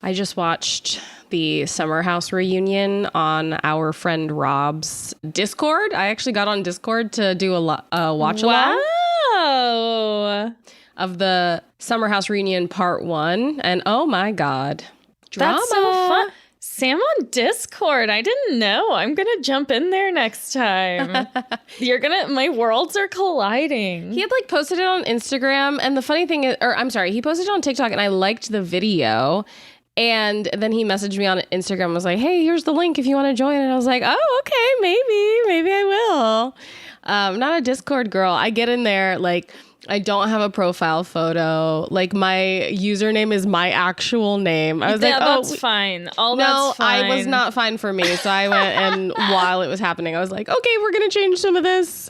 I just watched the Summer House reunion on our friend Rob's Discord. I actually got on Discord to do a watch along. Wow. Of the Summer House reunion part 1. And oh my God. Drama. That's so fun. Sam on Discord. I didn't know. I'm going to jump in there next time. My worlds are colliding. He had like posted it on Instagram. And the funny thing is, he posted it on TikTok and I liked the video. And then he messaged me on Instagram and was like, hey, here's the link if you want to join. And I was like, oh, okay, maybe I will. I'm not a Discord girl. I get in there, like, I don't have a profile photo. Like, my username is my actual name. I was like, oh, that's fine. That's I fine. was not fine for me. So I went and while it was happening, I was like, okay, we're going to change some of this.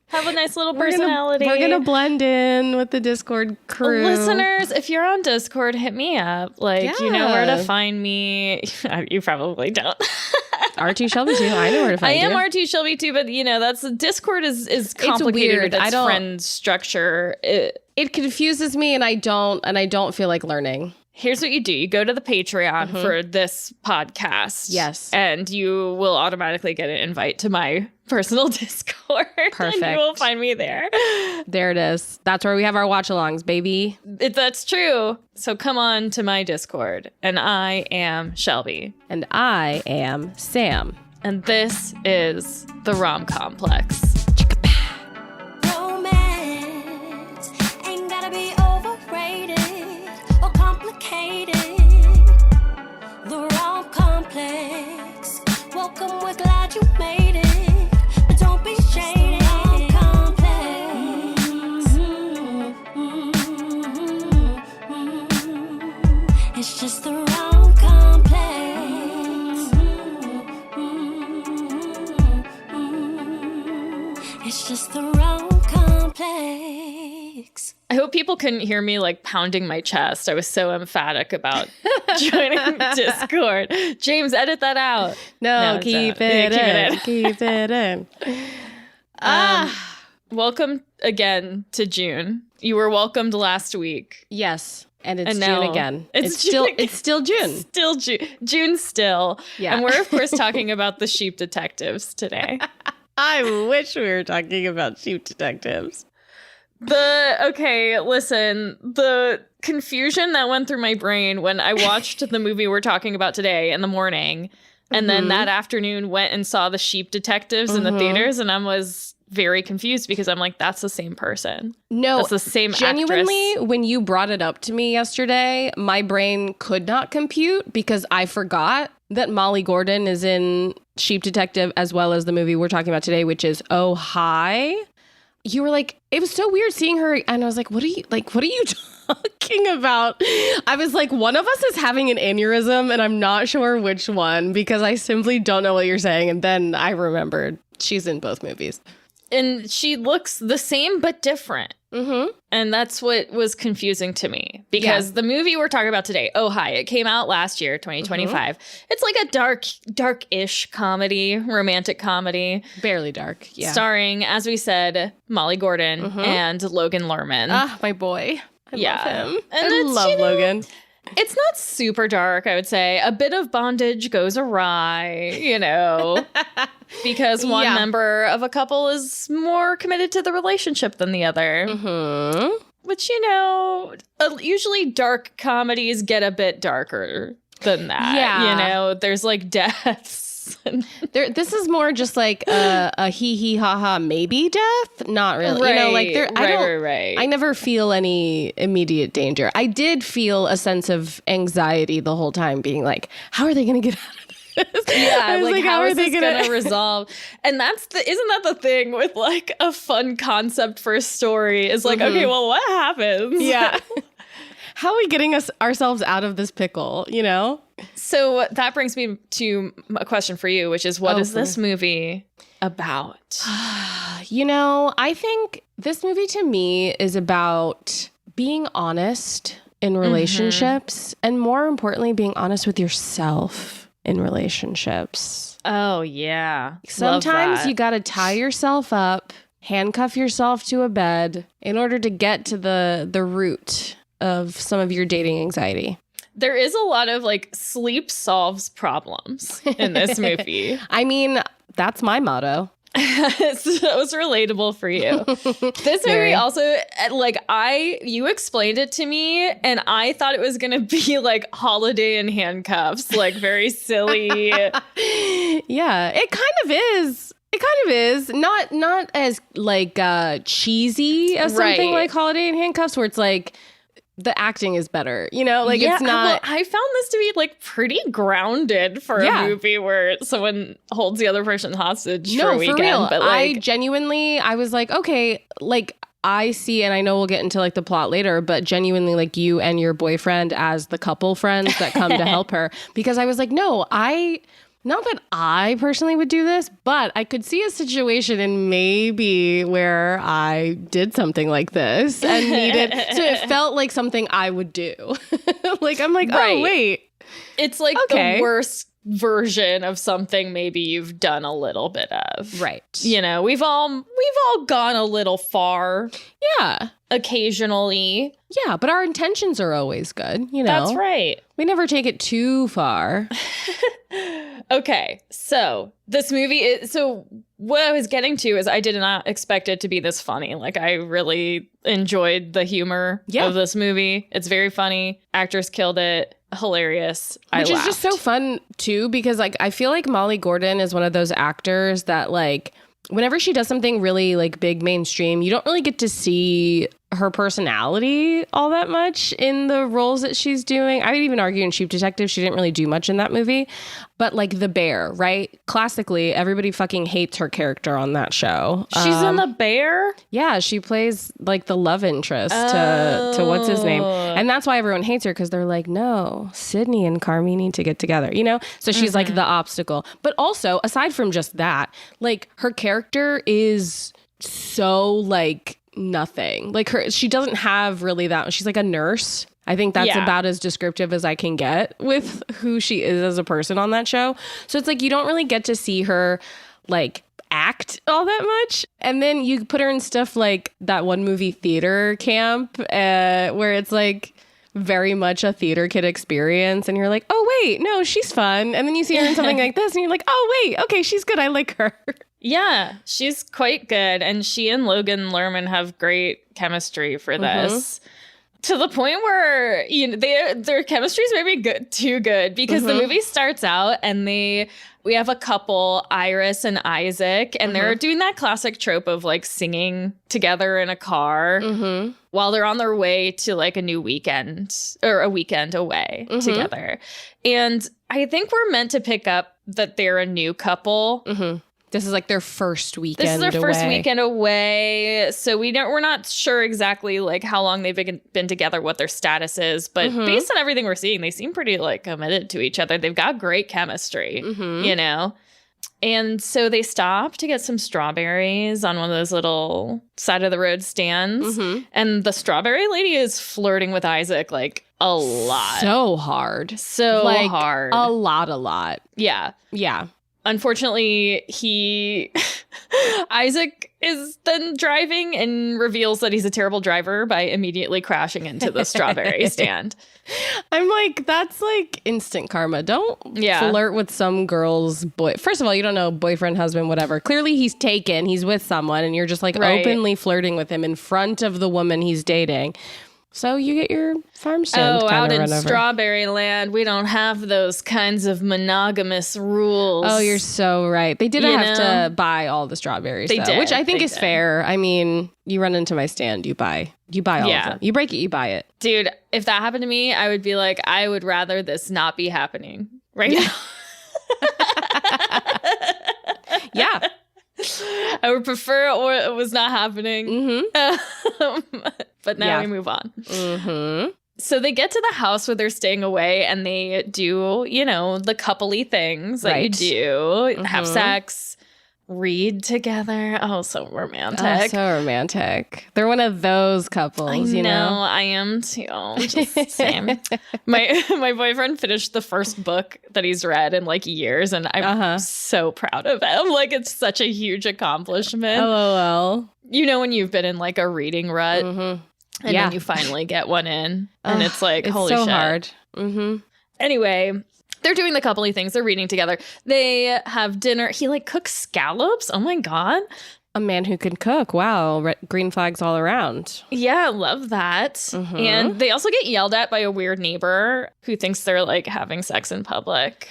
Have a nice little personality. We're going to blend in with the Discord crew. Listeners, if you're on Discord, hit me up. You know where to find me. You probably don't. R2 Shelby too. I know where to find you. I am R2 Shelby too, but that's Discord is complicated with its friend structure. It confuses me and I don't feel like learning. Here's what you do. You go to the Patreon for this podcast. Yes. And you will automatically get an invite to my personal Discord. Perfect. And you will find me there. There it is. That's where we have our watch-alongs, baby. That's true. So come on to my Discord. And I am Shelby. And I am Sam. And this is the Rom Complex. Welcome, we're glad you made it, but don't be shady. It's just the wrong complex. It's just the wrong complex. I hope people couldn't hear me pounding my chest. I was so emphatic about joining Discord. James, edit that out. No, keep it in. Keep it in. Welcome again to June. You were welcomed last week. Yes. And it's June again. It's still June. Still June. June still. Yeah. And we're of course talking about the sheep detectives today. I wish we were talking about sheep detectives. The confusion that went through my brain when I watched the movie we're talking about today in the morning, and then that afternoon went and saw the sheep detectives in the theaters, and I was very confused because I'm like, that's the same person. No, that's the same genuinely, actress. When you brought it up to me yesterday, my brain could not compute because I forgot that Molly Gordon is in Sheep Detective as well as the movie we're talking about today, which is Oh Hi. You were like, it was so weird seeing her. And I was like, what are you talking about? I was like, one of us is having an aneurysm and I'm not sure which one because I simply don't know what you're saying. And then I remembered she's in both movies. And she looks the same but different. Mm-hmm. And that's what was confusing to me because the movie we're talking about today, Oh Hi, it came out last year, 2025. It's like a dark-ish comedy, romantic comedy. Barely dark, yeah. Starring, as we said, Molly Gordon and Logan Lerman. Ah, my boy. I love him. And I love Logan. It's not super dark, I would say. A bit of bondage goes awry, because one member of a couple is more committed to the relationship than the other. Mm-hmm. Which, usually dark comedies get a bit darker than that. Yeah. There's deaths. This is more just like a hee ha ha maybe death. Not really. Right. I never feel any immediate danger. I did feel a sense of anxiety the whole time being like, how are they going to get out of this? Yeah, how is this going to resolve? And isn't that the thing with a fun concept for a story is okay, well, what happens? Yeah. How are we getting ourselves out of this pickle, So that brings me to a question for you, which is what is this movie about? I think this movie to me is about being honest in relationships and more importantly, being honest with yourself in relationships. Oh, yeah. Sometimes you got to tie yourself up, handcuff yourself to a bed in order to get to the root of some of your dating anxiety. There is a lot of like sleep solves problems in this movie. I mean, that's my motto. So it was relatable for you. This movie also, like, you explained it to me and I thought it was gonna be like Holiday in Handcuffs, like very silly. Yeah, it kind of is. It kind of is. Not as like cheesy as something like Holiday in Handcuffs, where it's like the acting is better, you know? Like, it's not... Well, I found this to be, like, pretty grounded for a movie where someone holds the other person hostage for a weekend. For real. But, like... I was like, okay, like, I see, and I know we'll get into, like, the plot later, but genuinely, like, you and your boyfriend as the couple friends that come to help her. Because I was like, no, not that I personally would do this, but I could see a situation in maybe where I did something like this and needed, so it felt like something I would do. Like, I'm like, oh, wait. It's like the worst version of something maybe you've done a little bit of. Right. You know, we've all gone a little far. Yeah. Occasionally. Yeah, but our intentions are always good, you know? That's right. We never take it too far. Okay, so this movie so what I was getting to is I did not expect it to be this funny. Like, I really enjoyed the humor of this movie. It's very funny. Actors killed it. Hilarious. Which is just so fun, too, because, like, I feel like Molly Gordon is one of those actors that, like, whenever she does something really, like, big mainstream, you don't really get to see her personality all that much in the roles that she's doing. I would even argue in Sheep Detective, she didn't really do much in that movie. But, like, The Bear, right? Classically, everybody fucking hates her character on that show. She's in The Bear? Yeah, she plays, like, the love interest to what's his name. And that's why everyone hates her, because they're like, no, Sydney and Carmi need to get together, you know? So she's, like, the obstacle. But also, aside from just that, like, her character is so, like, nothing. Like, she doesn't have really that. She's like a nurse. I think that's about as descriptive as I can get with who she is as a person on that show. So it's like you don't really get to see her like act all that much. And then you put her in stuff like that one movie Theater Camp where it's like very much a theater kid experience. And you're like, oh, wait, no, she's fun. And then you see her in something like this and you're like, oh, wait, okay, she's good. I like her. Yeah, she's quite good. And she and Logan Lerman have great chemistry for this. To the point where, you know, their chemistry is maybe too good because the movie starts out and we have a couple, Iris and Isaac, and they're doing that classic trope of like singing together in a car while they're on their way to like a new weekend or a weekend away together. And I think we're meant to pick up that they're a new couple. This is like their first weekend away. This is their first weekend away. So we're not sure exactly like how long they've been together, what their status is. But based on everything we're seeing, they seem pretty like committed to each other. They've got great chemistry, you know? And so they stop to get some strawberries on one of those little side of the road stands. And the strawberry lady is flirting with Isaac like a lot. So hard. So like, hard. A lot. Yeah. Yeah. Unfortunately, Isaac is then driving and reveals that he's a terrible driver by immediately crashing into the strawberry stand. I'm like, that's like instant karma. Don't flirt with some girl's boy. First of all, you don't know, boyfriend, husband, whatever. Clearly he's taken, he's with someone, and you're just like openly flirting with him in front of the woman he's dating. So you get your farm stand out in Strawberry Land, we don't have those kinds of monogamous rules. Oh, you're so right. They didn't have to buy all the strawberries, which I think is fair. I mean, you run into my stand, you buy all of them. You break it, you buy it. Dude, if that happened to me, I would be like, I would rather this not be happening right now. Yeah. I would prefer it was not happening. But now we move on. So they get to the house where they're staying away and they do, you know, the coupley things that you do. Have sex, read together. Oh, so romantic. Oh, so romantic. They're one of those couples, you know? I am too. Just same. My boyfriend finished the first book that he's read in like years and I'm so proud of him. Like, it's such a huge accomplishment. LOL. You know when you've been in like a reading rut and then you finally get one in and it's like, holy shit. It's so hard. Mm-hmm. Anyway, they're doing the coupley things. They're reading together. They have dinner. He like cooks scallops. Oh my God. A man who can cook. Wow. Green flags all around. Yeah, love that. Mhm. And they also get yelled at by a weird neighbor who thinks they're like having sex in public.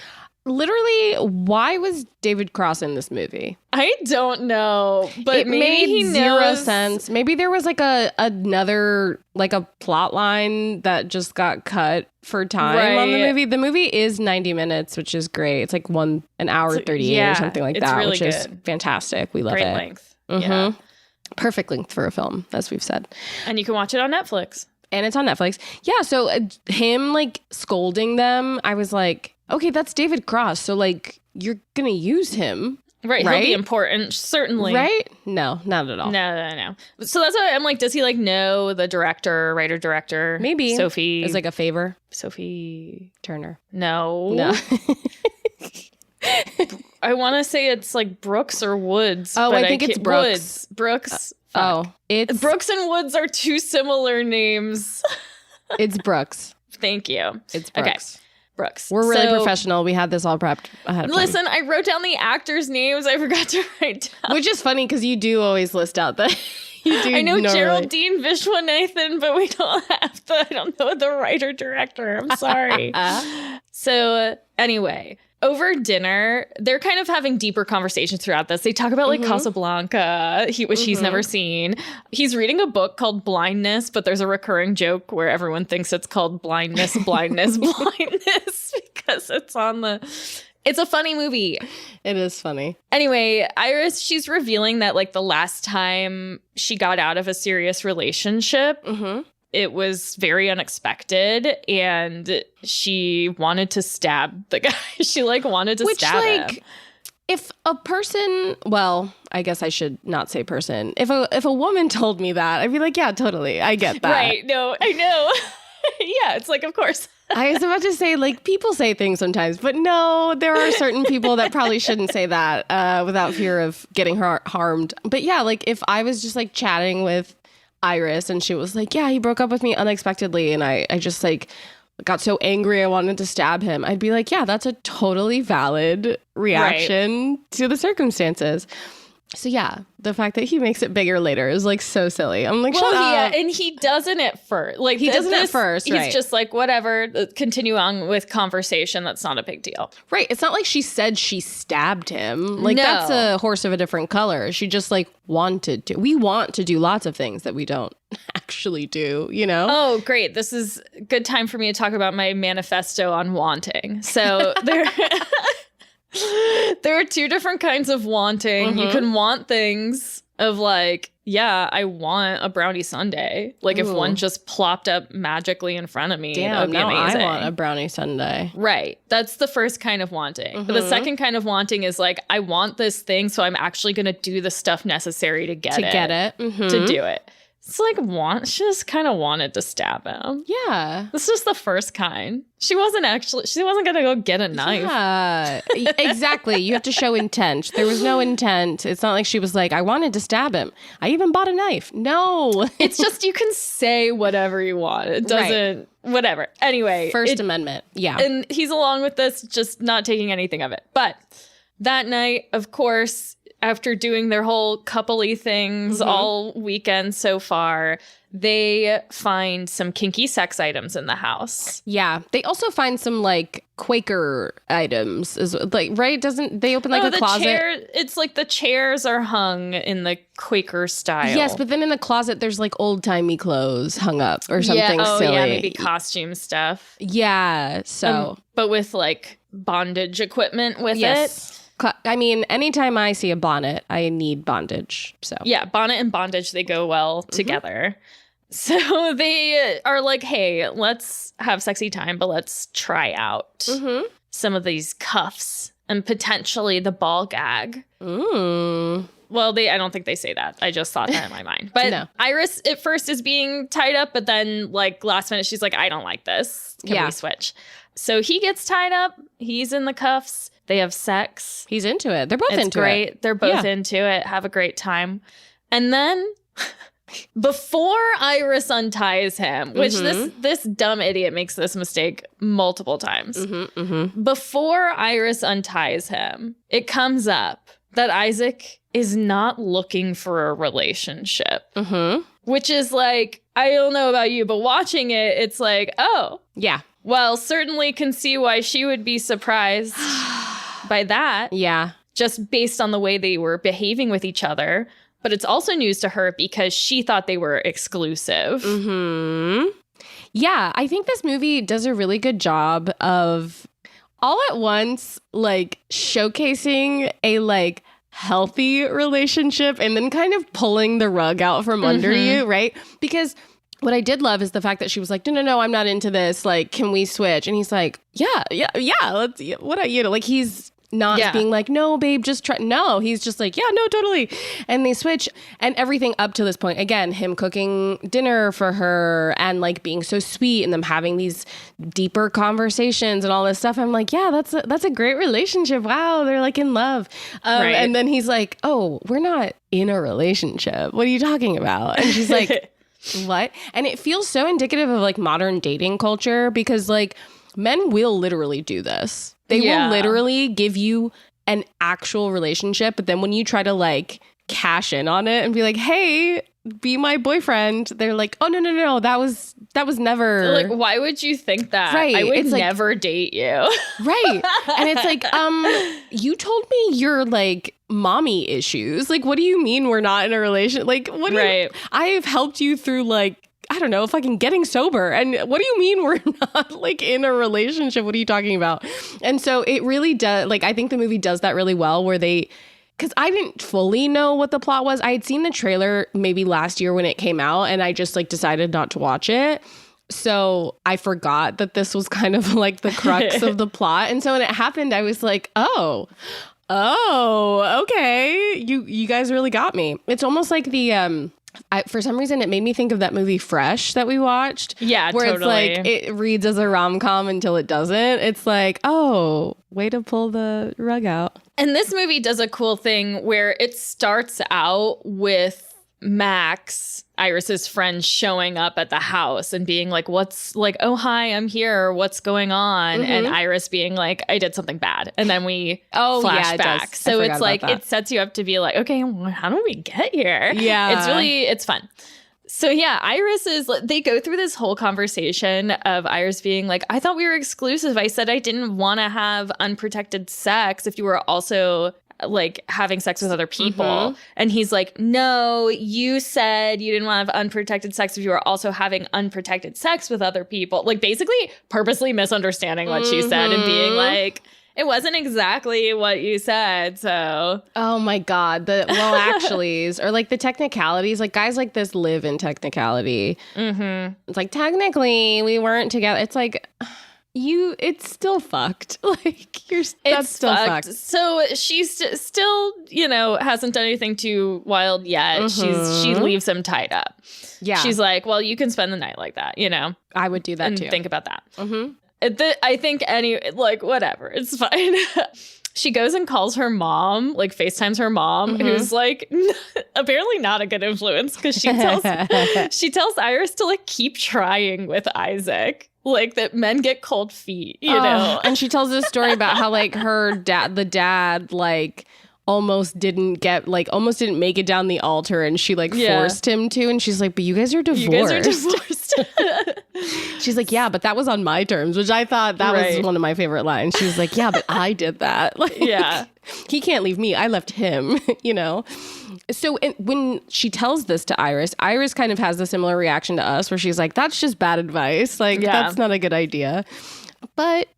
Literally, why was David Cross in this movie? I don't know, but It maybe made he zero knows. sense. Maybe there was like another like a plot line that just got cut for time on the Right. movie. The movie is 90 minutes, which is great. It's like an hour 38 yeah, or something like it's that, really which is good. fantastic. We love Great it. length. Mhm. Yeah. Perfect length for a film, as we've said. And you can watch it on Netflix. And it's on Netflix. Yeah, so him like scolding them, I was like, okay, that's David Cross. So like you're going to use him, Right. Right? He'll be important, certainly. right? No, not at all. No. So that's why I'm like, does he like know the director, writer, director? Maybe. Sophie. It's like a favor. Sophie. Turner. No. No. I want to say it's like Brooks or Woods. Oh, but I think it's can't- Brooks. Woods. Brooks. Fuck. Oh, it's Brooks and Woods are two similar names. it's Brooks. Thank you. It's Okay. Brooks. Brooks. We're really So, professional. We had this all prepped ahead of time. Listen, I wrote down the actors' names. I forgot to write down. Which is funny because you do always list out the. You do I know normally. Geraldine Vishwanathan, but we don't have the. I don't know the writer director. I'm sorry. So anyway, over dinner, they're kind of having deeper conversations throughout this. They talk about like Casablanca, which he's never seen. He's reading a book called Blindness, but there's a recurring joke where everyone thinks it's called Blindness, Blindness, Blindness because it's on the. It's a funny movie. It is funny. Anyway, Iris, she's revealing that like the last time she got out of a serious relationship, Mm-hmm. it was very unexpected and she wanted to stab the guy. She like wanted to Which stab like, him. if a person, well, I guess I should not say person. If a woman told me that, I'd be like, yeah, totally, I get that. Right. No, I know. Yeah, it's like, of course. I was about to say, like, people say things sometimes, but no, there are certain people that probably shouldn't say that without fear of getting harmed. But yeah, like, if I was just, like, chatting with Iris and she was like, yeah, he broke up with me unexpectedly and I just, like, got so angry I wanted to stab him, I'd be like, yeah, that's a totally valid reaction to the circumstances. So yeah, the fact that he makes it bigger later is like so silly. I'm like, Well, shut up. and he doesn't at first. Like He doesn't at first, He's right. just like, whatever, continue on with conversation. That's not a big deal. Right. It's not like she said she stabbed him. Like No. that's a horse of a different color. She just like wanted to. We want to do lots of things that we don't actually do, you know? Oh, great. This is a good time for me to talk about my manifesto on wanting. So there are two different kinds of wanting. You can want things of like, yeah, I want a brownie sundae. Like if Ooh. one just plopped up magically in front of me, that Damn, would be now amazing. I want a brownie sundae. Right. That's the first kind of wanting. But the second kind of wanting is like, I want this thing, so I'm actually going to do the stuff necessary to get it. Mhm. To do it. It's like she just kind of wanted to stab him. Yeah. This is the first kind. She wasn't going to go get a knife. Yeah, exactly. You have to show intent. There was no intent. It's not like she was like, I wanted to stab him. I even bought a knife. No. It's just you can say whatever you want. It doesn't, whatever. Anyway. First Amendment. Yeah. And he's along with this, just not taking anything of it. But that night, of course, after doing their whole coupley things all weekend so far, they find some kinky sex items in the house. Yeah. They also find some like Quaker items, is like, right? Doesn't they open like a the closet? it's like the chairs are hung in the Quaker style. Yes, but then in the closet there's like old timey clothes hung up or something silly. Yeah, maybe costume stuff. Yeah. So But with like bondage equipment with yes. it. I mean, anytime I see a bonnet, I need bondage. So Yeah, bonnet and bondage, they go well together. So they are like, hey, let's have sexy time, but let's try out some of these cuffs and potentially the ball gag. Mm. Well, I don't think they say that. I just thought that in my mind. But No. Iris at first is being tied up, but then like last minute, she's like, I don't like this. Can we switch? So he gets tied up. He's in the cuffs. They have sex. He's into it. They're both It's into great. it. They're both Yeah. into it. Have a great time. And then Before Iris unties him, which this dumb idiot makes this mistake multiple times. Before Iris unties him, it comes up that Isaac is not looking for a relationship. Which is like, I don't know about you, but watching it, it's like, oh. Yeah. Well, certainly can see why she would be surprised by that. Yeah. Just based on the way they were behaving with each other. But it's also news to her because she thought they were exclusive. Yeah, I think this movie does a really good job of all at once, like, showcasing a, like, healthy relationship and then kind of pulling the rug out from under you, right? Because what I did love is the fact that she was like, no, I'm not into this. Like, can we switch? And he's like, yeah. Let's. What are you? Like, he's not being like, no, babe, just try. No, he's just like, yeah, no, totally. And they switch, and everything up to this point, again, him cooking dinner for her and like being so sweet and them having these deeper conversations and all this stuff. I'm like, yeah, that's a great relationship. Wow, they're like in love. Right. And then he's like, oh, we're not in a relationship. What are you talking about? And she's like, what? And it feels so indicative of like modern dating culture because like men will literally do this. They will literally give you an actual relationship, but then when you try to like cash in on it and be like, hey, be my boyfriend, they're like, oh no, that was never. Like, why would you think that? Right. I would it's never date you. Right. And it's like, you told me you're like mommy issues. Like, what do you mean we're not in a relation? Like, what do you, I've helped you through like, I don't know, fucking getting sober. And what do you mean we're not like in a relationship? What are you talking about? And so it really does, like, I think the movie does that really well where because I didn't fully know what the plot was. I had seen the trailer maybe last year when it came out and I just like decided not to watch it. So I forgot that this was kind of like the crux of the plot. And so when it happened, I was like, oh, okay. You guys really got me. It's almost like the, for some reason, it made me think of that movie Fresh that we watched. Yeah, where totally. It's like, it reads as a rom-com until it doesn't. It's like, oh, way to pull the rug out. And this movie does a cool thing where it starts out with Max, Iris's friend, showing up at the house and being like, what's like, oh, hi, I'm here. What's going on? And Iris being like, I did something bad. And then we flash back. So it's like, it sets you up to be like, okay, how do we get here? Yeah. It's fun. So yeah, they go through this whole conversation of Iris being like, I thought we were exclusive. I said I didn't want to have unprotected sex if you were also like having sex with other people. And he's like, no, you said you didn't want to have unprotected sex if you were also having unprotected sex with other people. Like basically purposely misunderstanding what she said and being like, it wasn't exactly what you said, so. Oh my God. The well actuallys or like the technicalities. Like guys like this live in technicality. It's like, technically we weren't together. It's like, it's still fucked. Like that's still fucked. So she's still, hasn't done anything too wild yet. She leaves him tied up. Yeah. She's like, well, you can spend the night like that, I would do that and too. Think about that. I think whatever, it's fine. She goes and calls her mom, like FaceTimes her mom, who's like apparently not a good influence because she tells Iris to like keep trying with Isaac. Like that men get cold feet, you know? And she tells this story about how like the dad, like almost didn't make it down the altar and she like forced him to. And she's like, but you guys are divorced. She's like, yeah, but that was on my terms, which I thought that was one of my favorite lines. She was like, yeah, but I did that. Like, he can't leave me. I left him, So when she tells this to Iris kind of has a similar reaction to us where she's like, that's just bad advice. Like, that's not a good idea. But,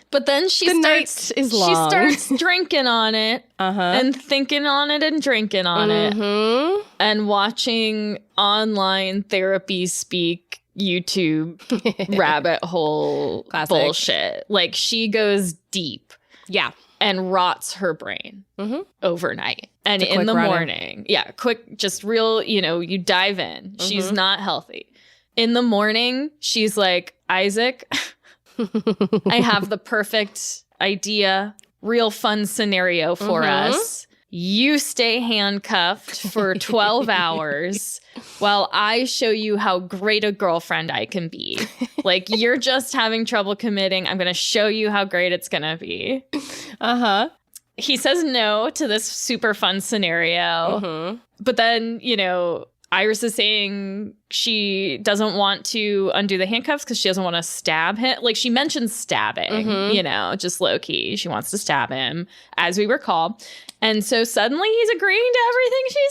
But then she starts drinking on it and thinking on it and drinking on it and watching online therapy speak YouTube rabbit hole bullshit. Like she goes deep. Yeah. And rots her brain overnight. And in the morning, quick, just real, you dive in. She's not healthy. In the morning, she's like, Isaac, I have the perfect idea, real fun scenario for us. you stay handcuffed for 12 hours while I show you how great a girlfriend I can be. Like, you're just having trouble committing. I'm going to show you how great it's going to be. Uh-huh. He says no to this super fun scenario. But then, you know, Iris is saying she doesn't want to undo the handcuffs because she doesn't want to stab him. Like, she mentions stabbing, you know, just low key. She wants to stab him, as we recall. And so suddenly he's agreeing to everything she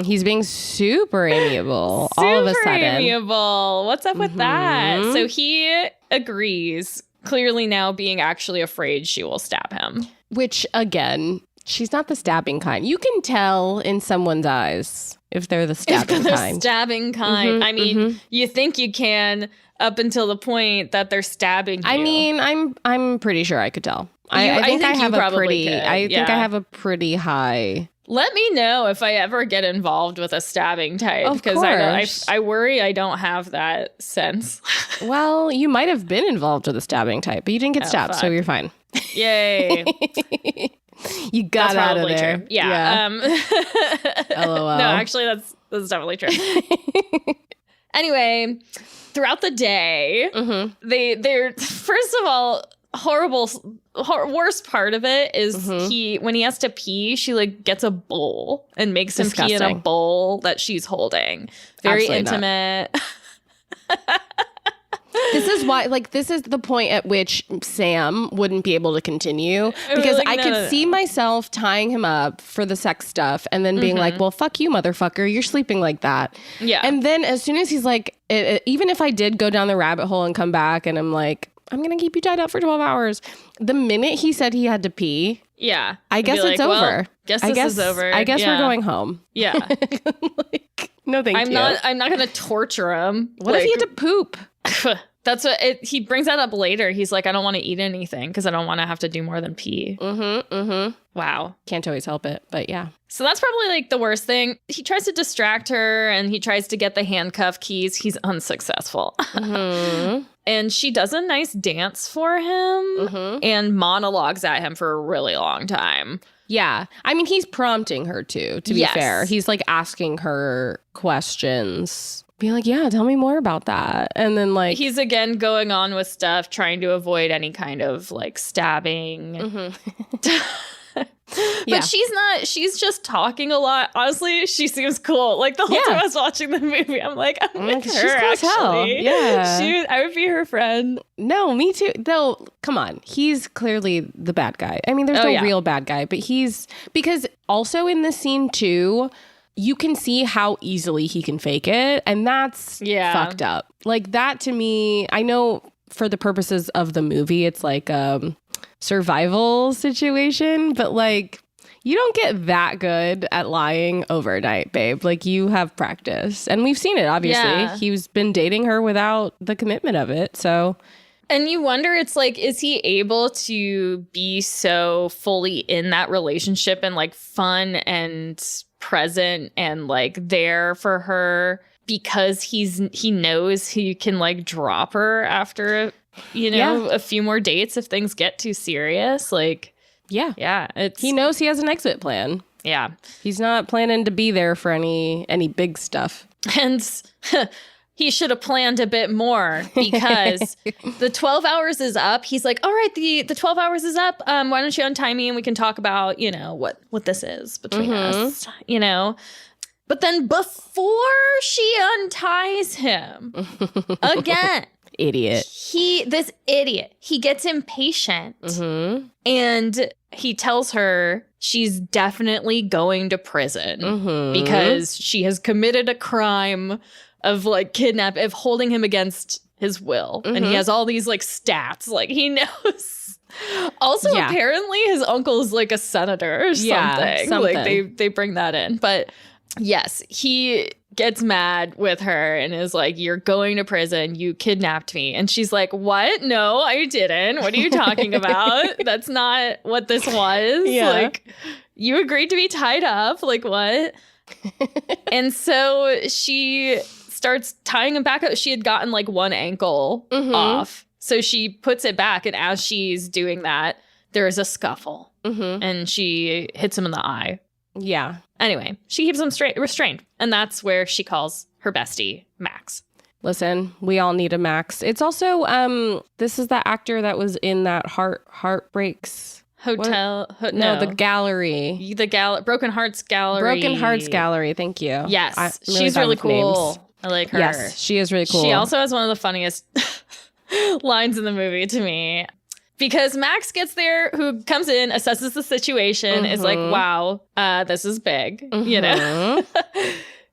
says. He's being super amiable all of a Super sudden. amiable. What's up with that? So he agrees, clearly now being actually afraid she will stab him. Which, again, she's not the stabbing kind. You can tell in someone's eyes if they're the stabbing They're kind. stabbing kind. I mean, you think you can up until the point that they're stabbing you. I mean, I'm pretty sure I could tell. I think I you have a probably pretty. could, I think yeah. I have a pretty high. Let me know if I ever get involved with a stabbing type, Of because course. I worry I don't have that sense. Well, you might have been involved with a stabbing type, but you didn't get stabbed, so fuck. you're fine. Yay. You got That's out of probably there. true. Yeah. LOL. No, actually, that's definitely true. Anyway, throughout the day, they're first of all, worst part of it is when he has to pee, she like gets a bowl and makes him pee in a Disgusting. bowl that she's holding. Very Absolutely not. intimate. This is why, like, this is the point at which Sam wouldn't be able to continue, because like, I no, could no, see myself tying him up for the sex stuff and then being like, well, fuck you, motherfucker. You're sleeping like that. Yeah. And then as soon as he's like, even if I did go down the rabbit hole and come back and I'm like, I'm going to keep you tied up for 12 hours. The minute he said he had to pee, Yeah. I I'd guess be it's like, well, over. guess I this guess is over. I guess Yeah. we're going home. Yeah. Like, no, thank I'm you. not going to torture him. What if he had to poop? That's what he brings that up later. He's like, I don't want to eat anything because I don't want to have to do more than pee. Wow. Can't always help it, but yeah. So that's probably like the worst thing. He tries to distract her and he tries to get the handcuff keys. He's unsuccessful. And she does a nice dance for him and monologues at him for a really long time. Yeah. I mean, he's prompting her to be Yes. fair. He's like asking her questions. Being like, yeah, tell me more about that. And then like He's again going on with stuff, trying to avoid any kind of like stabbing. Yeah. But she's just talking a lot. Honestly, she seems cool. Like the whole Yeah. time I was watching the movie, I'm like, I'm with she's her, cool as hell. actually. Yeah. I would be her friend. No, me too. Though, come on. He's clearly the bad guy. I mean, there's no yeah. real bad guy, but because also in this scene too, you can see how easily he can fake it. And that's fucked up. Like that to me, I know for the purposes of the movie, it's like survival situation, but like you don't get that good at lying overnight, babe. Like you have practice, and we've seen it. Obviously, Yeah. he's been dating her without the commitment of it. So, And you wonder, it's like, is he able to be so fully in that relationship and like fun and present and like there for her because he knows he can like drop her after a few more dates if things get too serious? Like, yeah, it's he knows he has an exit plan. yeah. He's not planning to be there for any big stuff. And he should have planned a bit more because the 12 hours is up. He's like, all right, the 12 hours is up. Why don't you untie me and we can talk about, what this is between us, But then before she unties him again, Idiot. this idiot, he gets impatient and he tells her she's definitely going to prison because she has committed a crime of like of holding him against his will. And he has all these like stats, like he knows. Also, apparently his uncle is like a senator or something. Like they bring that in. But yes, he gets mad with her and is like, you're going to prison. You kidnapped me. And she's like, what? No, I didn't. What are you talking about? That's not what this was. Yeah. Like, you agreed to be tied up. Like, what? And so she starts tying him back up. She had gotten like one ankle off. So she puts it back. And as she's doing that, there is a scuffle. and she hits him in the eye. Yeah. Anyway, she keeps him restrained. And that's where she calls her bestie, Max. Listen, we all need a Max. It's also, this is the actor that was in that Heartbreaks Hotel. No, the gallery. Broken Hearts Gallery. Broken Hearts Gallery. Thank you. Yes. She's really cool. Names. I like her. Yes, she is really cool. She also has one of the funniest lines in the movie to me. Because Max gets there, who comes in, assesses the situation, is like, wow, this is big, you know?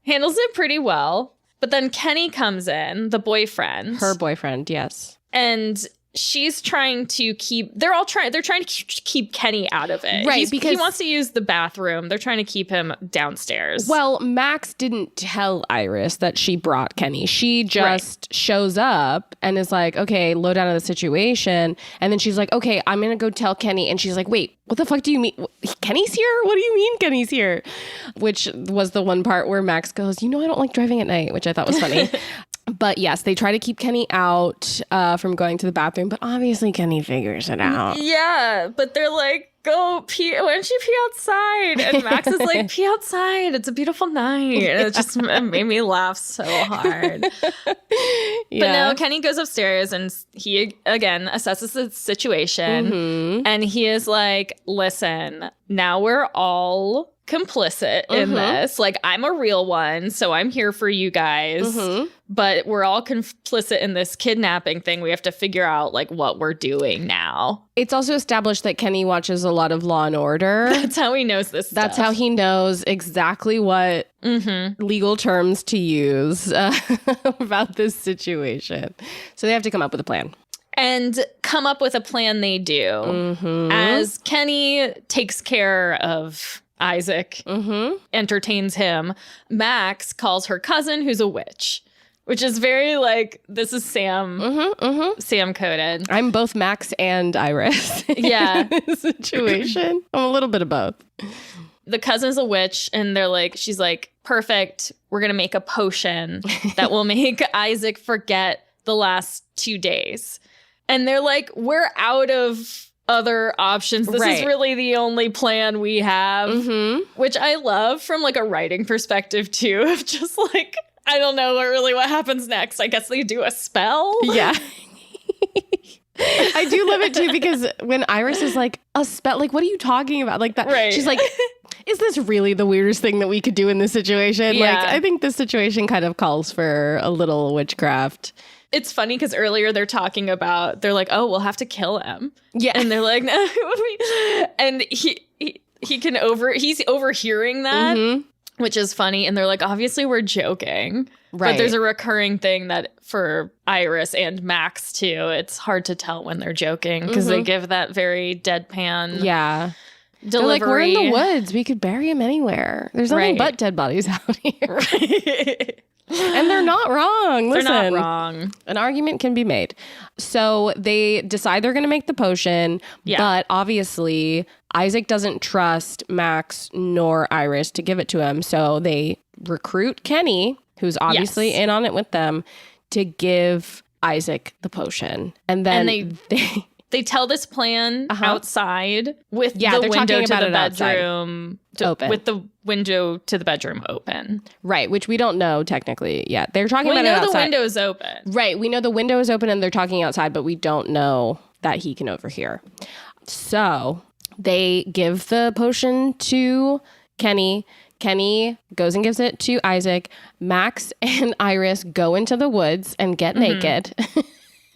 Handles it pretty well. But then Kenny comes in, the boyfriend. Her boyfriend, yes. And she's trying to they're trying to keep Kenny out of it. Right, because he wants to use the bathroom. They're trying to keep him downstairs. Well, Max didn't tell Iris that she brought Kenny. She just shows up and is like, okay, low down to the situation. And then she's like, okay, I'm going to go tell Kenny. And she's like, wait, what the fuck do you mean? Kenny's here? What do you mean Kenny's here? Which was the one part where Max goes, you know, I don't like driving at night, which I thought was funny. But yes, they try to keep Kenny out from going to the bathroom, but obviously Kenny figures it out. Yeah, but they're like, go pee. Why don't you pee outside? And Max is like, pee outside. It's a beautiful night. And it just made me laugh so hard. But no, Kenny goes upstairs and he, again, assesses the situation. And he is like, listen, now we're all complicit in this. Like, I'm a real one, so I'm here for you guys. But we're all complicit in this kidnapping thing. We have to figure out, like, what we're doing now. It's also established that Kenny watches a lot of Law and Order. That's how he knows this That's stuff. how he knows exactly what legal terms to use about this situation. So they have to come up with a plan. And come up with a plan they do. As Kenny takes care of Isaac, entertains him, Max calls her cousin, who's a witch. Which is very like, this is Sam coded. I'm both Max and Iris. Yeah. In this situation. I'm a little bit of both. The cousin's a witch, and she's like, perfect. We're going to make a potion that will make Isaac forget the last 2 days. And they're like, we're out of other options. This is really the only plan we have, which I love from like a writing perspective too, of just like, I don't know what happens next. I guess they do a spell. Yeah. I do love it too, because when Iris is like, a spell, like, what are you talking about? Like that. Right. She's like, is this really the weirdest thing that we could do in this situation? Yeah. Like, I think this situation kind of calls for a little witchcraft. It's funny because earlier they're talking about, they're like, oh, we'll have to kill him. Yeah. And they're like, no. And he's overhearing that. Which is funny. And they're like, obviously we're joking. Right. But there's a recurring thing that for Iris and Max too, it's hard to tell when they're joking because they give that very deadpan delivery. They're like, we're in the woods. We could bury him anywhere. There's nothing but dead bodies out here. And they're not wrong. Listen, they're not wrong. An argument can be made. So they decide they're going to make the potion. Yeah. But obviously, Isaac doesn't trust Max nor Iris to give it to him. So they recruit Kenny, who's obviously in on it with them, to give Isaac the potion. And then they tell this plan outside with the they're window talking to about the it bedroom open. With the window to the bedroom open. Right, which we don't know technically yet. They're talking about it outside. We know the window's open. Right, we know the window is open and they're talking outside, but we don't know that he can overhear. So they give the potion to Kenny. Kenny goes and gives it to Isaac. Max and Iris go into the woods and get naked.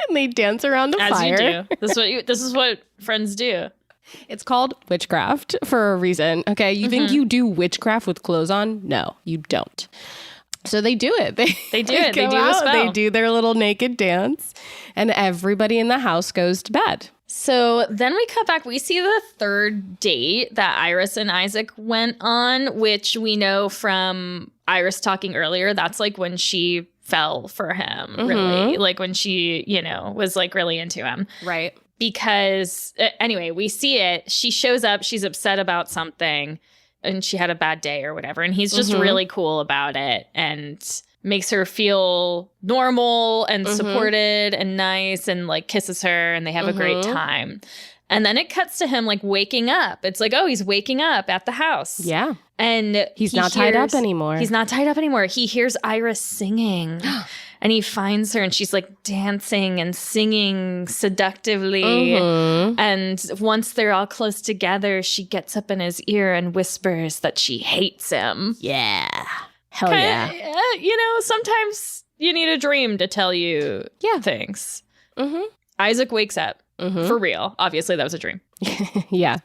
And they dance around a fire. As you do. This is what friends do. It's called witchcraft for a reason. Okay, you think you do witchcraft with clothes on? No, you don't. So they do it. They do it. They do the spell. They do their little naked dance, and everybody in the house goes to bed. So then we cut back. We see the third date that Iris and Isaac went on, which we know from Iris talking earlier. That's like when she fell for him, really. Like when she, was like really into him. Right. Because anyway, we see it. She shows up. She's upset about something and she had a bad day or whatever. And he's just really cool about it and makes her feel normal and supported and nice and like kisses her and they have a great time. And then it cuts to him like waking up. It's like, oh, he's waking up at the house. Yeah. And he's not tied up anymore. He's not tied up anymore. He hears Iris singing and he finds her and she's like dancing and singing seductively. And once they're all close together, she gets up in his ear and whispers that she hates him. Yeah. Hell Kinda, yeah. Sometimes you need a dream to tell you things. Isaac wakes up. For real. Obviously, that was a dream. Yeah.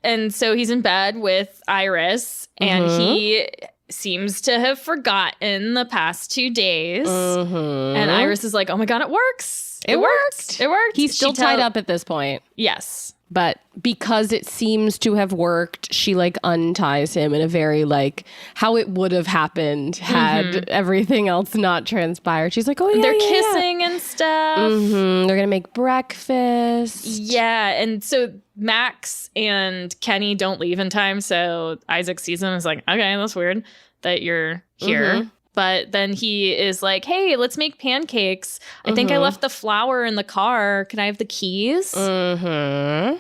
And so he's in bed with Iris, and he seems to have forgotten the past 2 days. And Iris is like, oh my God, it works. It worked. It worked. He's still tied up at this point. Yes. But because it seems to have worked, she like unties him in a very like how it would have happened had everything else not transpired. She's like, oh yeah, they're kissing and stuff. They're gonna make breakfast. Yeah, and so Max and Kenny don't leave in time, so Isaac sees them and is like, okay, that's weird that you're here. But then he is like, hey, let's make pancakes. I think I left the flour in the car. Can I have the keys? And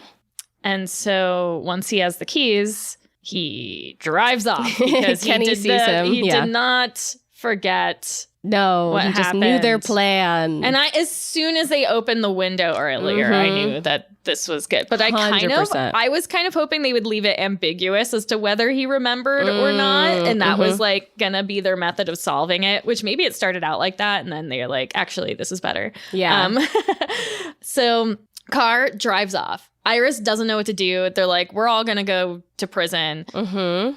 so once he has the keys, he drives off because Kenny sees him. He did not forget. No, what he just happened. knew their plan. And as soon as they opened the window earlier, I knew that this was good. But I was kind of hoping they would leave it ambiguous as to whether he remembered or not. And that was like gonna be their method of solving it, which maybe it started out like that. And then they're like, actually, this is better. Yeah. So car drives off. Iris doesn't know what to do. They're like, we're all gonna go to prison.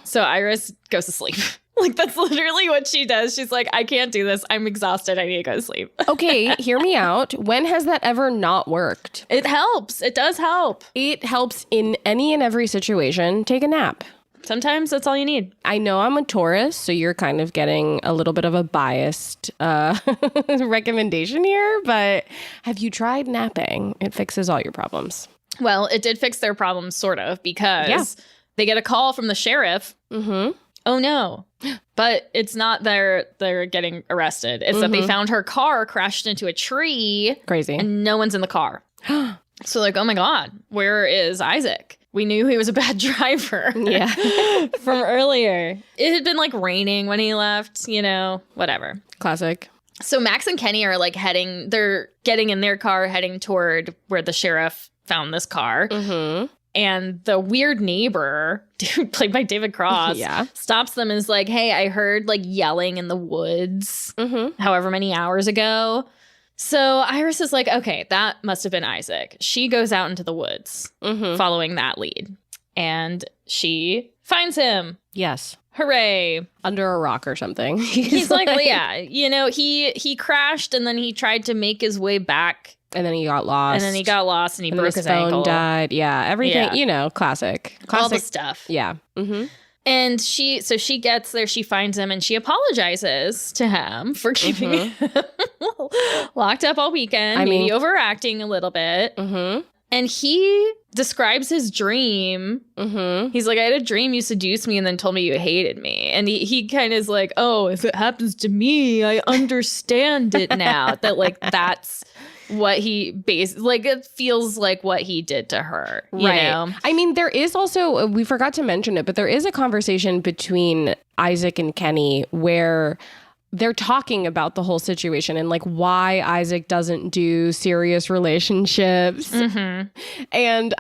So Iris goes to sleep. Like, that's literally what she does. She's like, I can't do this. I'm exhausted. I need to go to sleep. Okay, hear me out. When has that ever not worked? It helps. It does help. It helps in any and every situation. Take a nap. Sometimes that's all you need. I know I'm a Taurus, so you're kind of getting a little bit of a biased recommendation here, but have you tried napping? It fixes all your problems. Well, it did fix their problems, sort of, because they get a call from the sheriff. Oh, no. But it's not they're getting arrested. It's that they found her car crashed into a tree. Crazy. And no one's in the car. So like, oh my God, where is Isaac? We knew he was a bad driver. Yeah. From earlier. It had been like raining when he left, whatever. Classic. So Max and Kenny are like they're getting in their car, heading toward where the sheriff found this car. And the weird neighbor, dude, played by David Cross, stops them and is like, hey, I heard like yelling in the woods however many hours ago. So Iris is like, okay, that must have been Isaac. She goes out into the woods following that lead. And she finds him. Yes. Hooray. Under a rock or something. He's like, yeah, he crashed and then he tried to make his way back. And then he got lost. And he broke his phone ankle. Died. Yeah, everything, classic. All the stuff. Yeah. And she gets there, she finds him, and she apologizes to him for keeping him locked up all weekend, maybe overacting a little bit. And he describes his dream. He's like, I had a dream you seduced me and then told me you hated me. And he kind of is like, oh, if it happens to me, I understand it now. That like, that's what he it feels like what he did to her, you know? I mean, there is also, we forgot to mention it, but there is a conversation between Isaac and Kenny where they're talking about the whole situation and like why Isaac doesn't do serious relationships. And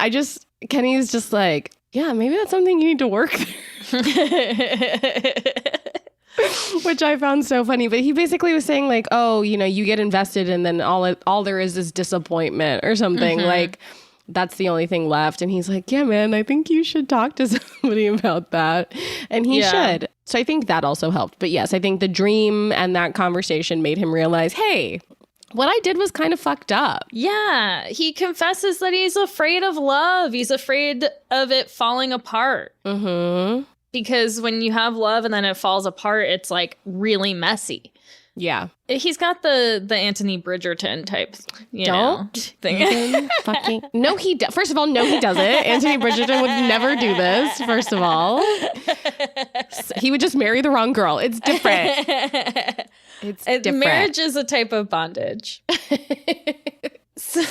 Kenny's just like, yeah, maybe that's something you need to work through. Which I found so funny. But he basically was saying like, oh, you get invested and then all there is disappointment or something. Like, that's the only thing left. And he's like, yeah, man, I think you should talk to somebody about that. And he should. So I think that also helped. But yes, I think the dream and that conversation made him realize, hey, what I did was kind of fucked up. Yeah. He confesses that he's afraid of love. He's afraid of it falling apart. Because when you have love and then it falls apart, it's like really messy. Yeah. He's got the Anthony Bridgerton type, thing. No, first of all, no, he doesn't. Anthony Bridgerton would never do this, first of all. He would just marry the wrong girl. It's different. It's different. Marriage is a type of bondage. So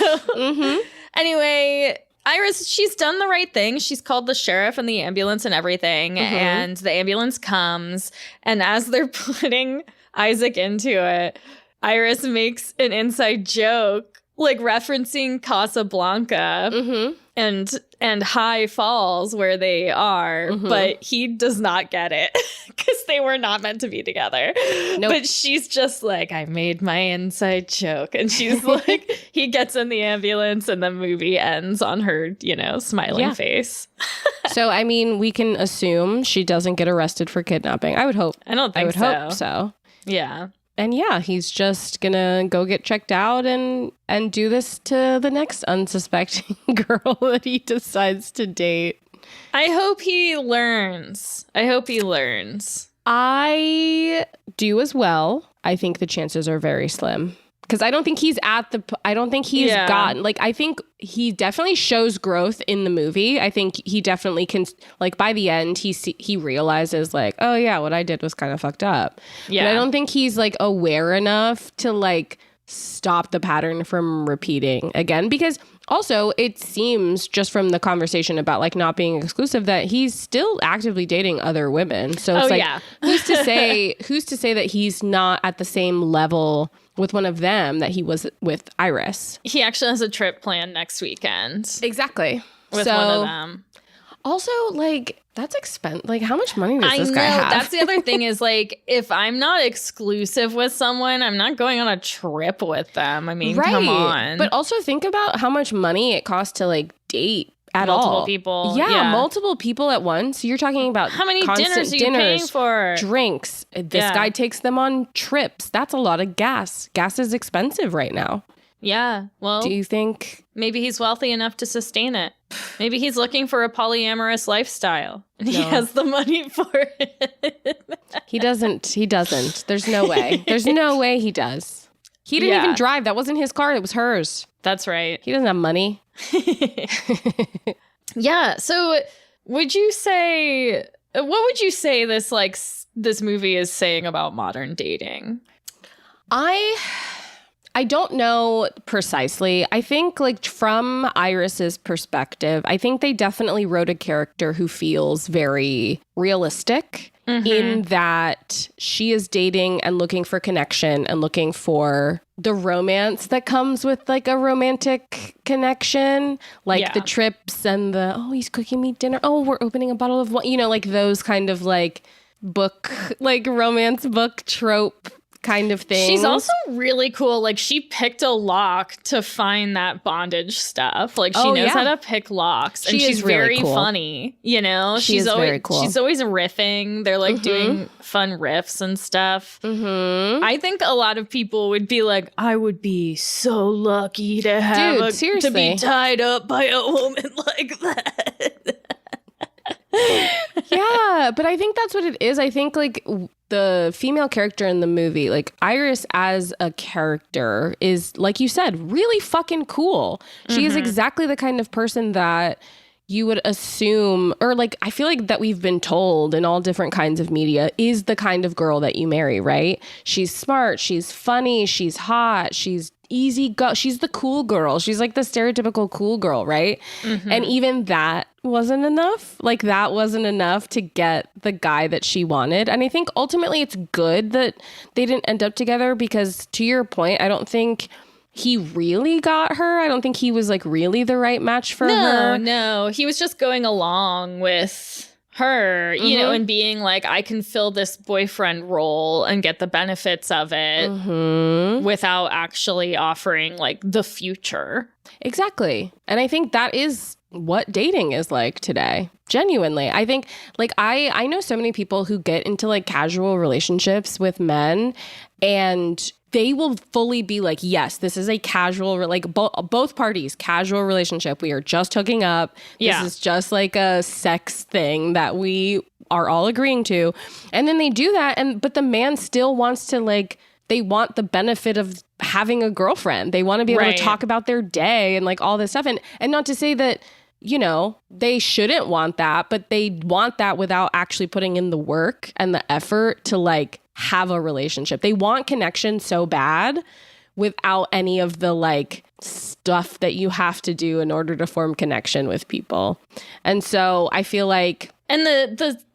anyway, Iris, she's done the right thing. She's called the sheriff and the ambulance and everything. And the ambulance comes. And as they're putting Isaac into it, Iris makes an inside joke, like referencing Casablanca and High Falls where they are. But he does not get it because they were not meant to be together. Nope. But she's just like, I made my inside joke. And she's like, he gets in the ambulance and the movie ends on her, smiling face. So, I mean, we can assume she doesn't get arrested for kidnapping. I would hope. I don't think I would hope so. Yeah. And yeah, he's just gonna go get checked out and do this to the next unsuspecting girl that he decides to date. I hope he learns. I do as well. I think the chances are very slim. Because I don't think he's gotten, like, I think he definitely shows growth in the movie. I think he definitely can, like, by the end, he realizes, like, oh, yeah, what I did was kind of fucked up. Yeah. But I don't think he's, like, aware enough to, like, stop the pattern from repeating again. Because also, it seems just from the conversation about, like, not being exclusive that he's still actively dating other women. So it's who's to say that he's not at the same level with one of them that he was with Iris. He actually has a trip planned next weekend. Exactly. With one of them. Also, like, that's expensive. Like, how much money does this guy have? That's the other thing is, like, if I'm not exclusive with someone, I'm not going on a trip with them. I mean, come on. But also think about how much money it costs to, like, date at multiple all. People. Yeah, multiple people at once. You're talking about how many dinners are you paying for? Drinks. This guy takes them on trips. That's a lot of gas. Gas is expensive right now. Yeah. Well, do you think maybe he's wealthy enough to sustain it? Maybe he's looking for a polyamorous lifestyle and he has the money for it. He doesn't. There's no way. There's no way he does. He didn't even drive. That wasn't his car. It was hers. That's right. He doesn't have money. Yeah. So what would you say this movie is saying about modern dating? I don't know precisely. I think, like, from Iris's perspective, I think they definitely wrote a character who feels very realistic in that she is dating and looking for connection and looking for the romance that comes with, like, a romantic connection, like the trips and the, oh, he's cooking me dinner. Oh, we're opening a bottle of wine, like those kind of, like, romance book trope kind of thing. She's also really cool. Like, she picked a lock to find that bondage stuff. Like, she knows how to pick locks. And she's very funny, she's always very cool. She's always riffing. They're like doing fun riffs and stuff. I think a lot of people would be like, I would be so lucky to have to be tied up by a woman like that. Yeah, but I think that's what it is. I think, like, the female character in the movie, like, Iris as a character is, like you said, really fucking cool. She is exactly the kind of person that you would assume, or, like, I feel like that we've been told in all different kinds of media is the kind of girl that you marry, right? She's smart, she's funny, she's hot, she's easy go. She's the cool girl. She's like the stereotypical cool girl, right? And even that wasn't enough. Like, that wasn't enough to get the guy that she wanted. And I think ultimately it's good that they didn't end up together because, to your point, I don't think he really got her. I don't think he was, like, really the right match for her. No, he was just going along with her, and being like, I can fill this boyfriend role and get the benefits of it without actually offering, like, the future. Exactly. And I think that is what dating is like today. Genuinely. I think, like, I know so many people who get into, like, casual relationships with men, and they will fully be like, yes, this is a casual, like, both parties, casual relationship. We are just hooking up. This is just like a sex thing that we are all agreeing to. And then they do that. But the man still wants to, like, they want the benefit of having a girlfriend. They want to be able to talk about their day and, like, all this stuff. And not to say that, you know, they shouldn't want that, but they want that without actually putting in the work and the effort to like have a relationship. They want connection so bad without any of the like stuff that you have to do in order to form connection with people. And so I feel like, and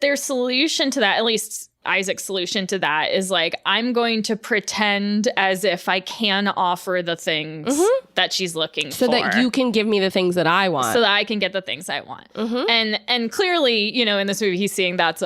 their solution to that, at least Isaac's solution to that, is like, I'm going to pretend as if I can offer the things that she's looking so for. that you can give me the things that I want. So that I can get the things I want. And clearly, you know, in this movie, he's seeing that's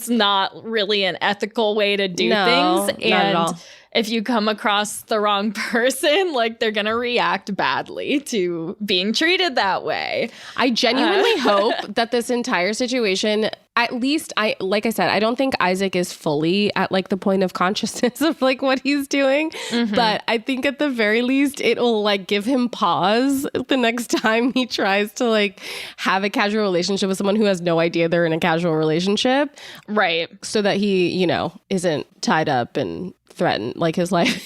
not really an ethical way to do things. Not And at all. if you come across the wrong person, like they're going to react badly to being treated that way. I genuinely hope that this entire situation, at least like I said, I don't think Isaac is fully at like the point of consciousness of like what he's doing, but I think at the very least it will like give him pause the next time he tries to like have a casual relationship with someone who has no idea they're in a casual relationship. Right. So that he, you know, isn't tied up and threatened, like his life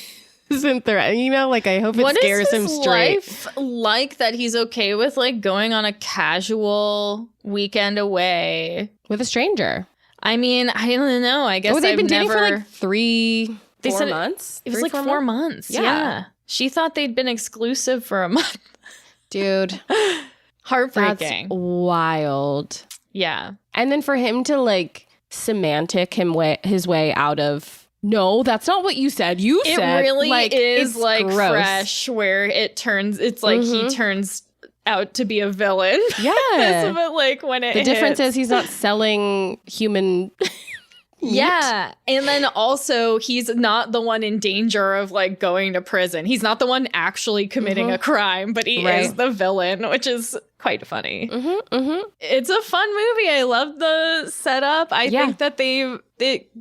isn't threatened, you know, like I hope it scares him straight. Life like that he's okay with like going on a casual weekend away with a stranger. I mean, I don't know. I guess they've I've been dating never... for like 4 months. It was like 4 months. Yeah. Yeah. She thought they'd been exclusive for a month. Dude. Heartbreaking. That's wild. Yeah. And then for him to like semantic his way out of, no, that's not what you said. You it said really like, is it's like gross. Fresh, where it's like he turns out to be a villain. Yeah. But like when it the difference hits. is he's not selling human Yeah. And then also he's not the one in danger of like going to prison. He's not the one actually committing a crime, but he is the villain, which is quite funny. It's a fun movie. I love the setup. I think that it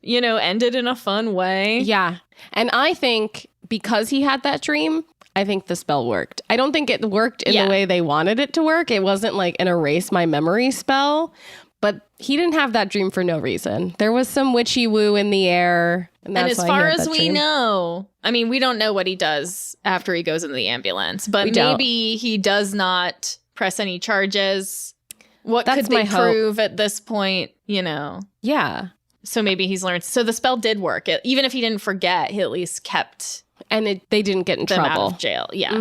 you know, ended in a fun way. Yeah. And I think because he had that dream, I think the spell worked. I don't think it worked in the way they wanted it to work. It wasn't like an erase my memory spell, but he didn't have that dream for no reason. There was some witchy woo in the air. And as far as we know, I mean, we don't know what he does after he goes in the ambulance, but maybe he does not press any charges. What could they prove at this point, you know? Yeah. So maybe he's learned. So the spell did work. Even if he didn't forget, he at least kept and they didn't get in them trouble. Out of jail. Yeah.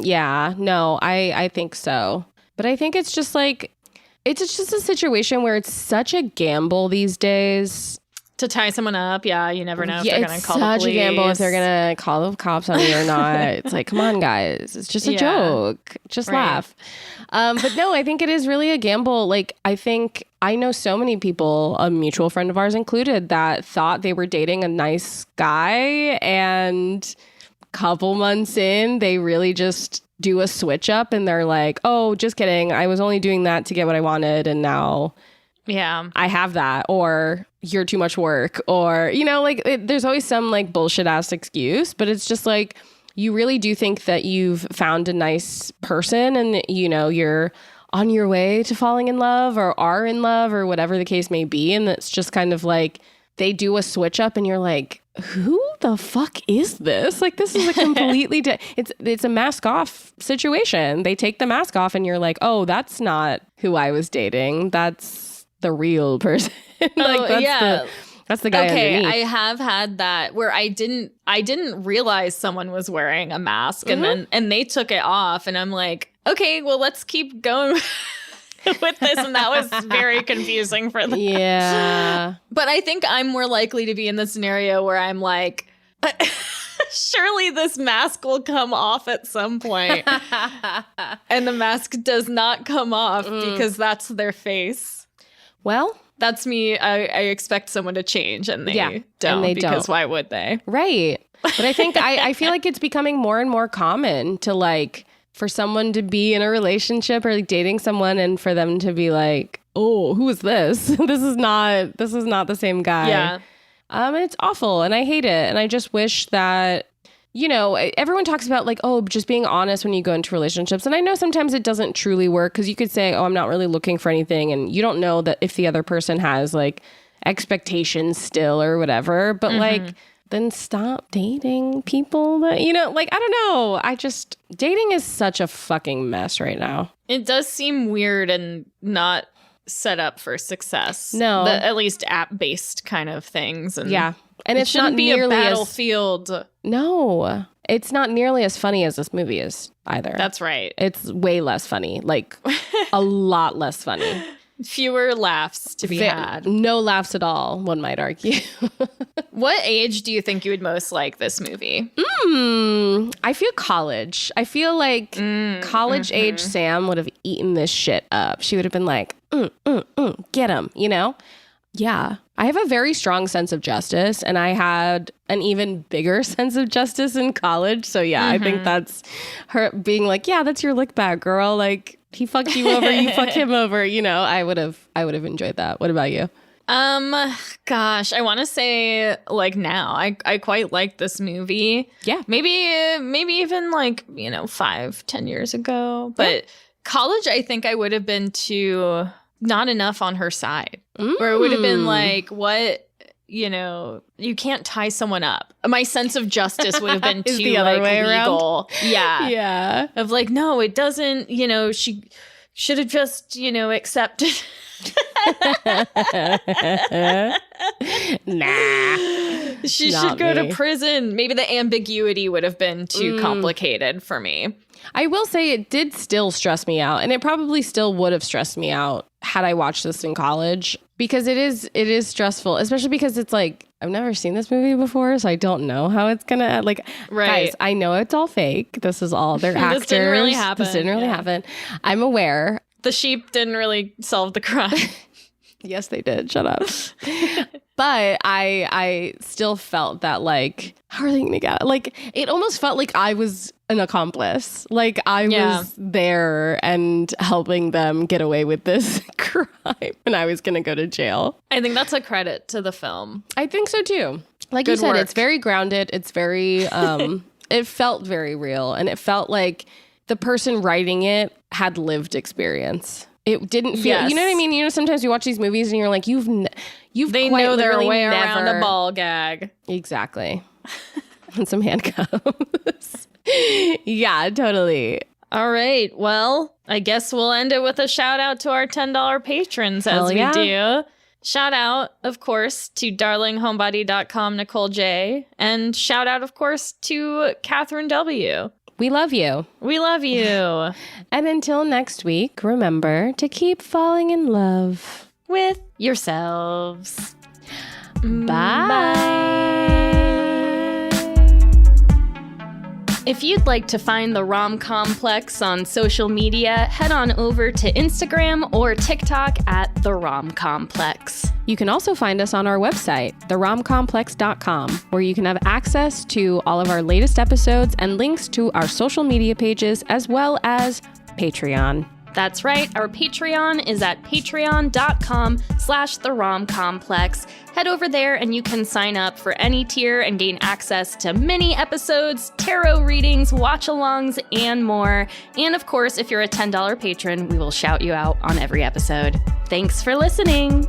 Yeah. No, I think so. But I think it's just like, it's just a situation where it's such a gamble these days. To tie someone up. Yeah. You never know if they're going to call the police. It's such a gamble if they're going to call the cops on you or not. It's like, come on, guys. It's just a joke. Just laugh. But no, I think it is really a gamble. Like, I think I know so many people, a mutual friend of ours included, that thought they were dating a nice guy, and couple months in, they really just do a switch up and they're like, oh, just kidding. I was only doing that to get what I wanted. And now I have that, or you're too much work, or, you know, like there's always some like bullshit ass excuse, but it's just like, you really do think that you've found a nice person and, you know, you're on your way to falling in love or are in love or whatever the case may be. And it's just kind of like they do a switch up and you're like, who the fuck is this? Like, this is a completely it's a mask off situation. They take the mask off and you're like, oh, that's not who I was dating. That's the real person. That's the guy underneath. I have had that where I didn't realize someone was wearing a mask and they took it off and I'm like, okay, well, let's keep going with this. And that was very confusing for them. Yeah. But I think I'm more likely to be in the scenario where I'm like, surely this mask will come off at some point. And the mask does not come off because that's their face. Well, that's me. I expect someone to change and they don't, and they because don't. Why would they? Right. But I think I feel like it's becoming more and more common to like for someone to be in a relationship or like dating someone and for them to be like, oh, who is this? This is not the same guy. Yeah. It's awful and I hate it. And I just wish that, you know, everyone talks about like, oh, just being honest when you go into relationships. And I know sometimes it doesn't truly work because you could say, oh, I'm not really looking for anything. And you don't know that if the other person has like expectations still or whatever. But like then stop dating people that, you know, like, I don't know. Dating is such a fucking mess right now. It does seem weird and not set up for success. No. At least app-based kind of things. And Yeah. And it it's not shouldn't be nearly a battlefield. No. It's not nearly as funny as this movie is either. That's right. It's way less funny. Like, a lot less funny. Fewer laughs to be had. No laughs at all, one might argue. What age do you think you would most like this movie? I feel college. I feel like college age Sam would have eaten this shit up. She would have been like, get him, you know? Yeah. I have a very strong sense of justice, and I had an even bigger sense of justice in college. So yeah, I think that's her being like, yeah, that's your lick back, girl. Like, he fucked you over, you fuck him over. You know, I would have enjoyed that. What about you? Gosh, I want to say like now, I quite like this movie. Yeah. Maybe even like, 5-10 years ago. But college, I think I would have been too not enough on her side. Where it would have been like, what, you can't tie someone up. My sense of justice would have been too the other like way legal. around? Yeah. Yeah. Of like, no, it doesn't, she should have just, accepted. Nah. She Not should go me. to prison. Maybe the ambiguity would have been too complicated for me. I will say it did still stress me out, and it probably still would have stressed me out had I watched this in college, because it is stressful, especially because it's like, I've never seen this movie before, so I don't know how it's gonna, like, Right. guys, I know it's all fake. This is all, they're actors. This didn't really happen. This didn't really Yeah. happen. I'm aware. The sheep didn't really solve the crime. Yes, they did. Shut up. But I still felt that, like, how are they going to get it? Like, it almost felt like I was an accomplice. Like, I was there and helping them get away with this crime, and I was going to go to jail. I think that's a credit to the film. I think so, too. Like you Good said, work. it's very grounded. It's very, it felt very real. And it felt like the person writing it had lived experience. It didn't feel, Yes. you know what I mean? You know, sometimes you watch these movies and you're like, you've They quite know their literally way around never- a ball gag. Exactly. And some handcuffs. Yeah, totally. All right. Well, I guess we'll end it with a shout out to our $10 patrons as Hell we yeah. do. Shout out, of course, to darlinghomebody.com Nicole J. And shout out, of course, to Catherine W. We love you. We love you. And until next week, remember to keep falling in love. With yourselves. Bye. If you'd like to find the Rom Complex on social media, head on over to Instagram or TikTok at the Rom Complex. You can also find us on our website, theromcomplex.com, where you can have access to all of our latest episodes and links to our social media pages, as well as Patreon. That's right, our Patreon is at patreon.com/theromcomplex. Head over there and you can sign up for any tier and gain access to mini episodes, tarot readings, watch-alongs, and more. And of course, if you're a $10 patron, we will shout you out on every episode. Thanks for listening!